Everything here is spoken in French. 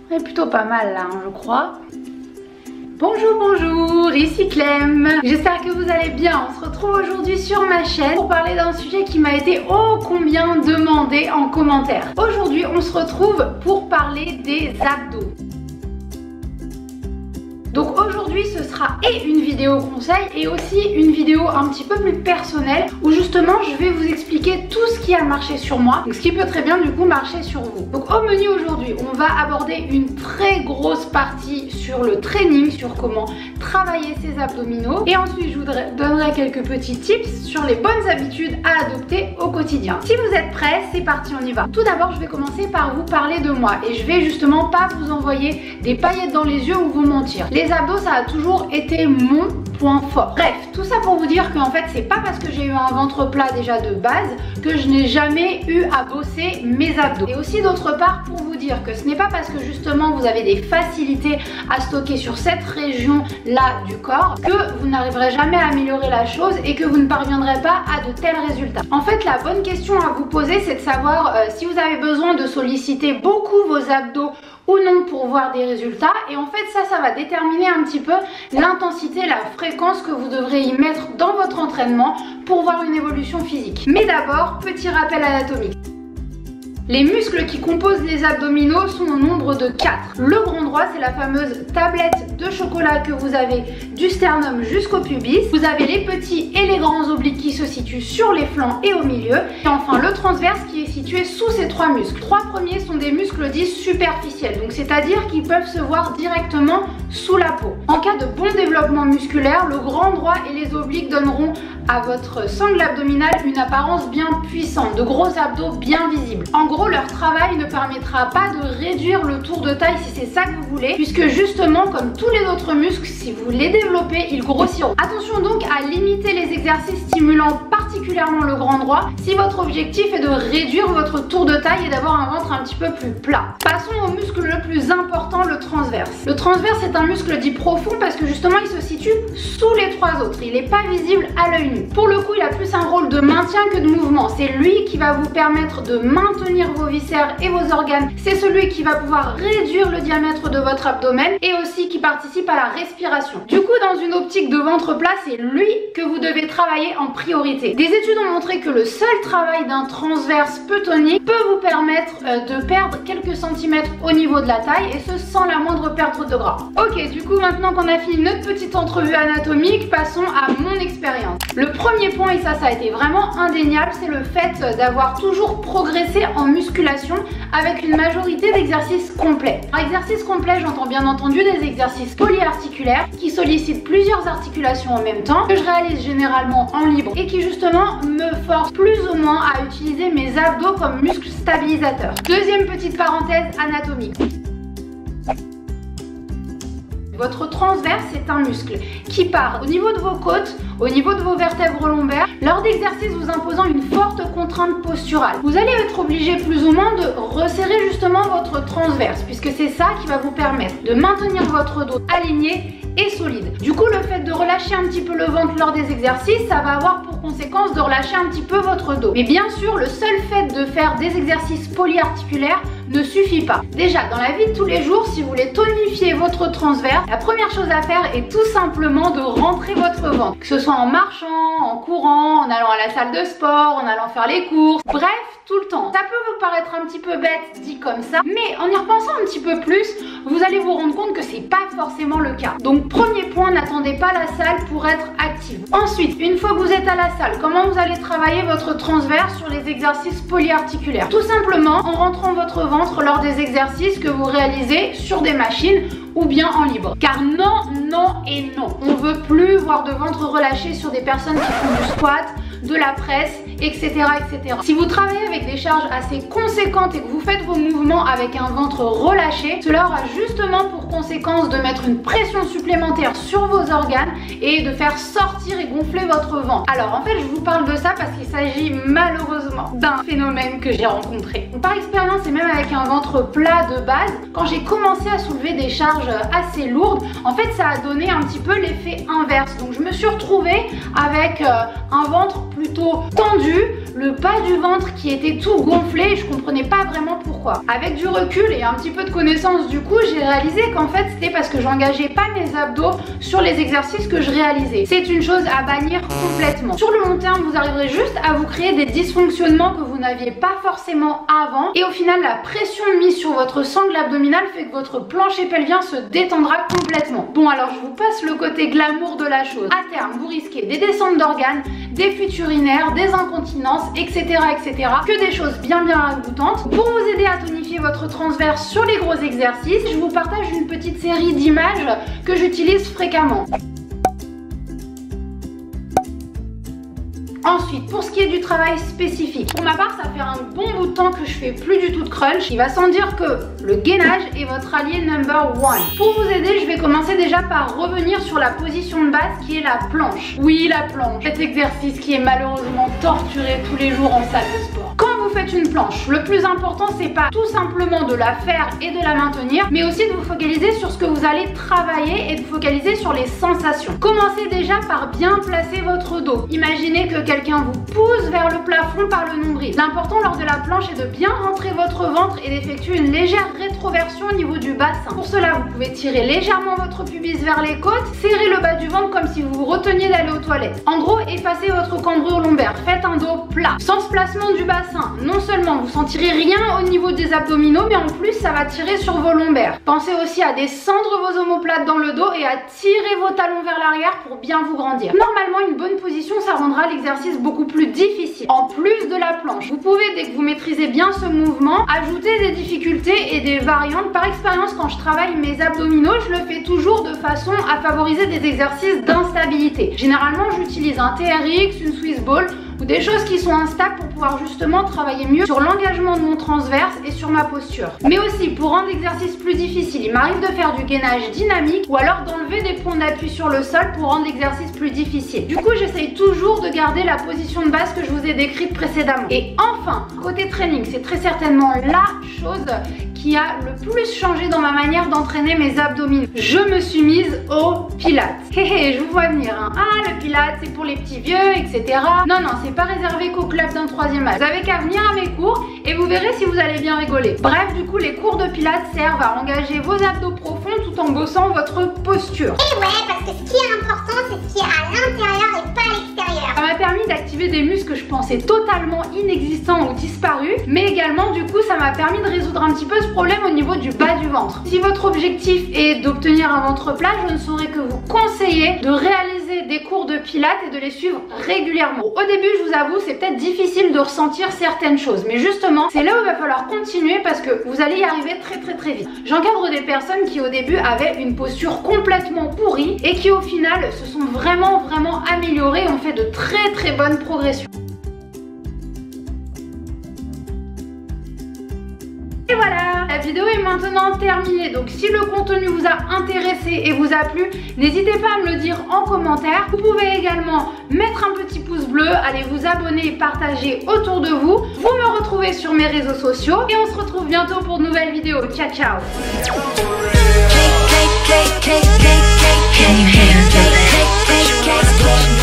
On est plutôt pas mal là, hein, je crois. Bonjour, bonjour, ici Clem. J'espère que vous allez bien. On se retrouve aujourd'hui sur ma chaîne pour parler d'un sujet qui m'a été ô combien demandé en commentaire. Aujourd'hui, on se retrouve pour parler des abdos. Donc aujourd'hui ce sera une vidéo conseil et aussi une vidéo un petit peu plus personnelle où justement je vais vous expliquer tout ce qui a marché sur moi, donc ce qui peut très bien du coup marcher sur vous. Donc au menu aujourd'hui on va aborder une très grosse partie sur le training, sur comment travailler ses abdominaux, et ensuite je vous donnerai quelques petits tips sur les bonnes habitudes à adopter au quotidien. Si vous êtes prêts, c'est parti, on y va. Tout d'abord je vais commencer par vous parler de moi et je vais justement pas vous envoyer des paillettes dans les yeux ou vous mentir. Les abdos, ça a toujours été mon point fort. Bref, tout ça pour vous dire qu'en fait c'est pas parce que j'ai eu un ventre plat déjà de base que je n'ai jamais eu à bosser mes abdos. Et aussi d'autre part pour vous dire que ce n'est pas parce que justement vous avez des facilités à stocker sur cette région là du corps que vous n'arriverez jamais à améliorer la chose et que vous ne parviendrez pas à de tels résultats. En fait la bonne question à vous poser c'est de savoir si vous avez besoin de solliciter beaucoup vos abdos ou non pour voir des résultats, et en fait ça va déterminer un petit peu l'intensité, la fréquence que vous devrez y mettre dans votre entraînement pour voir une évolution physique. Mais d'abord, petit rappel anatomique. Les muscles qui composent les abdominaux sont au nombre de 4. Le grand droit, c'est la fameuse tablette de chocolat que vous avez du sternum jusqu'au pubis. Vous avez les petits et les grands obliques qui se situent sur les flancs et au milieu. Et enfin le transverse qui est situé sous ces 3 muscles. 3 premiers sont des muscles dits superficiels, donc c'est-à-dire qu'ils peuvent se voir directement sous la peau. En cas de bon développement musculaire, le grand droit et les obliques donneront à votre sangle abdominale une apparence bien puissante, de gros abdos bien visibles. En gros, leur travail ne permettra pas de réduire le tour de taille si c'est ça que vous voulez, puisque justement, comme tous les autres muscles, si vous les développez, ils grossiront. Attention donc à limiter les exercices stimulant particulièrement le grand droit si votre objectif est de réduire votre tour de taille et d'avoir un ventre un petit peu plus plat. Passons au muscle le plus important, le transverse. Le transverse est un muscle dit profond parce que justement il se situe sous les 3 autres. Il n'est pas visible à l'œil nu. Pour le coup, il a plus un rôle de maintien que de mouvement. C'est lui qui va vous permettre de maintenir vos viscères et vos organes. C'est celui qui va pouvoir réduire le diamètre de votre abdomen et aussi qui participe à la respiration. Du coup, dans une optique de ventre plat, c'est lui que vous devez travailler en priorité. Des études ont montré que le seul travail d'un transverse peu tonique peut vous permettre de perdre quelques centimètres au niveau de la taille, et ce sans la moindre perte de gras. Ok, du coup, maintenant qu'on a fini notre petite entrevue anatomique, passons à mon expérience. Le premier point, et ça a été vraiment indéniable, c'est le fait d'avoir toujours progressé en musculation avec une majorité d'exercices complets. Par exercice complet, j'entends bien entendu des exercices polyarticulaires qui sollicitent plusieurs articulations en même temps, que je réalise généralement en libre et qui justement me forcent plus ou moins à utiliser mes abdos comme muscles stabilisateurs. Deuxième petite parenthèse anatomique. Votre transverse, c'est un muscle qui part au niveau de vos côtes, au niveau de vos vertèbres lombaires, lors d'exercices vous imposant une forte contrainte posturale. Vous allez être obligé plus ou moins de resserrer justement votre transverse, puisque c'est ça qui va vous permettre de maintenir votre dos aligné et solide. Du coup, le fait de relâcher un petit peu le ventre lors des exercices, ça va avoir pour conséquence de relâcher un petit peu votre dos. Mais bien sûr, le seul fait de faire des exercices polyarticulaires ne suffit pas. Déjà, dans la vie de tous les jours, si vous voulez tonifier votre transverse, la première chose à faire est tout simplement de rentrer votre ventre. Que ce soit en marchant, en courant, en allant à la salle de sport, en allant faire les courses, bref, tout le temps. Ça peut vous paraître un petit peu bête dit comme ça, mais en y repensant un petit peu plus, vous allez vous rendre compte que c'est pas forcément le cas. Donc premier point, n'attendez pas la salle pour être active. Ensuite, une fois que vous êtes à la salle, comment vous allez travailler votre transverse sur les exercices polyarticulaires? Tout simplement en rentrant votre ventre lors des exercices que vous réalisez sur des machines ou bien en libre. Car non, non et non. On veut plus voir de ventre relâché sur des personnes qui font du squat, de la presse, etc., etc. Si vous travaillez avec des charges assez conséquentes et que vous faites vos mouvements avec un ventre relâché, cela aura justement pour conséquence de mettre une pression supplémentaire sur vos organes et de faire sortir et gonfler votre ventre. Alors en fait, je vous parle de ça parce qu'il s'agit malheureusement d'un phénomène que j'ai rencontré. Par expérience et même avec un ventre plat de base, quand j'ai commencé à soulever des charges assez lourdes, en fait ça a donné un petit peu l'effet inverse. Donc je me suis retrouvée avec un ventre plutôt tendu, le bas du ventre qui était tout gonflé et je comprenais pas vraiment pourquoi. Avec du recul et un petit peu de connaissance du coup, j'ai réalisé qu'en fait c'était parce que j'engageais pas mes abdos sur les exercices que je réalisais. C'est une chose à bannir complètement. Sur le long terme, vous arriverez juste à vous créer des dysfonctionnements que vous n'aviez pas forcément avant et au final la pression mise sur votre sangle abdominale fait que votre plancher pelvien se détendra complètement. Bon alors je vous passe le côté glamour de la chose. À terme, vous risquez des descentes d'organes, des fuites urinaires, des incontinences, etc. etc. Que des choses bien ragoûtantes. Pour vous aider à tonifier votre transverse sur les gros exercices, je vous partage une petite série d'images que j'utilise fréquemment. Ensuite, pour ce qui est du travail spécifique, pour ma part, ça fait un bon bout de temps que je fais plus du tout de crunch. Il va sans dire que le gainage est votre allié number one. Pour vous aider, je vais commencer déjà par revenir sur la position de base qui est la planche. Oui, la planche. Cet exercice qui est malheureusement torturé tous les jours en salle de sport. Quand vous faites une planche, le plus important, c'est pas tout simplement de la faire et de la maintenir, mais aussi de vous focaliser sur ce que vous allez travailler et de vous focaliser sur les sensations. Commencez déjà par bien placer votre dos. Imaginez que quelqu'un vous pousse vers le plafond par le nombril. L'important lors de la planche est de bien rentrer votre ventre et d'effectuer une légère rétroversion au niveau du bassin. Pour cela, vous pouvez tirer légèrement votre pubis vers les côtes, serrer le bas du ventre comme si vous vous reteniez d'aller aux toilettes. En gros, effacez votre cambrure lombaire. Faites un dos plat. Sans ce placement du bassin, non seulement vous sentirez rien au niveau des abdominaux, mais en plus ça va tirer sur vos lombaires. Pensez aussi à descendre vos omoplates dans le dos et à tirer vos talons vers l'arrière pour bien vous grandir. Normalement, une bonne position, ça rendra l'exercice beaucoup plus difficile. En plus de la planche, vous pouvez, dès que vous maîtrisez bien ce mouvement, ajouter des difficultés et des variantes. Par expérience, quand je travaille mes abdominaux, je le fais toujours de façon à favoriser des exercices d'instabilité. Généralement, j'utilise un TRX, une Swiss Ball ou des choses qui sont instables pour pouvoir justement travailler mieux sur l'engagement de mon transverse et sur ma posture. Mais aussi, pour rendre l'exercice plus difficile, il m'arrive de faire du gainage dynamique ou alors d'enlever des points d'appui sur le sol pour rendre l'exercice plus difficile. Du coup, j'essaye toujours de garder la position de base que je vous ai décrite précédemment. Et enfin, côté training, c'est très certainement la chose qui a le plus changé dans ma manière d'entraîner mes abdominaux. Je me suis mise au pilates. Hé, je vous vois venir, hein. Ah, le pilates, c'est pour les petits vieux, etc. Non, non, c'est pas réservé qu'au club d'un 3e âge. Vous avez qu'à venir à mes cours et vous verrez si vous allez bien rigoler. Bref, du coup, les cours de pilates servent à engager vos abdos profonds tout en bossant votre posture. Et ouais, parce que ce qui est important, c'est ce qui est à l'intérieur et pas à l'extérieur. Ça m'a permis d'activer des muscles que je pensais totalement inexistants ou disparus, mais également, du coup, ça m'a permis de résoudre un petit peu ce problème au niveau du bas du ventre. Si votre objectif est d'obtenir un ventre plat, je ne saurais que vous conseiller de réaliser des cours de pilates et de les suivre régulièrement. Au début, je vous avoue, c'est peut-être difficile de ressentir certaines choses, mais justement, c'est là où il va falloir continuer parce que vous allez y arriver très vite. J'encadre des personnes qui au début avaient une posture complètement pourrie et qui au final se sont vraiment améliorées et ont fait de très bonnes progressions. Et voilà, la vidéo est maintenant terminée. Donc si le contenu vous a intéressé et vous a plu, n'hésitez pas à me le dire en commentaire. Vous pouvez également mettre un petit pouce bleu, aller vous abonner et partager autour de vous. Vous me retrouvez sur mes réseaux sociaux et on se retrouve bientôt pour de nouvelles vidéos. Ciao ciao. Can you handle it?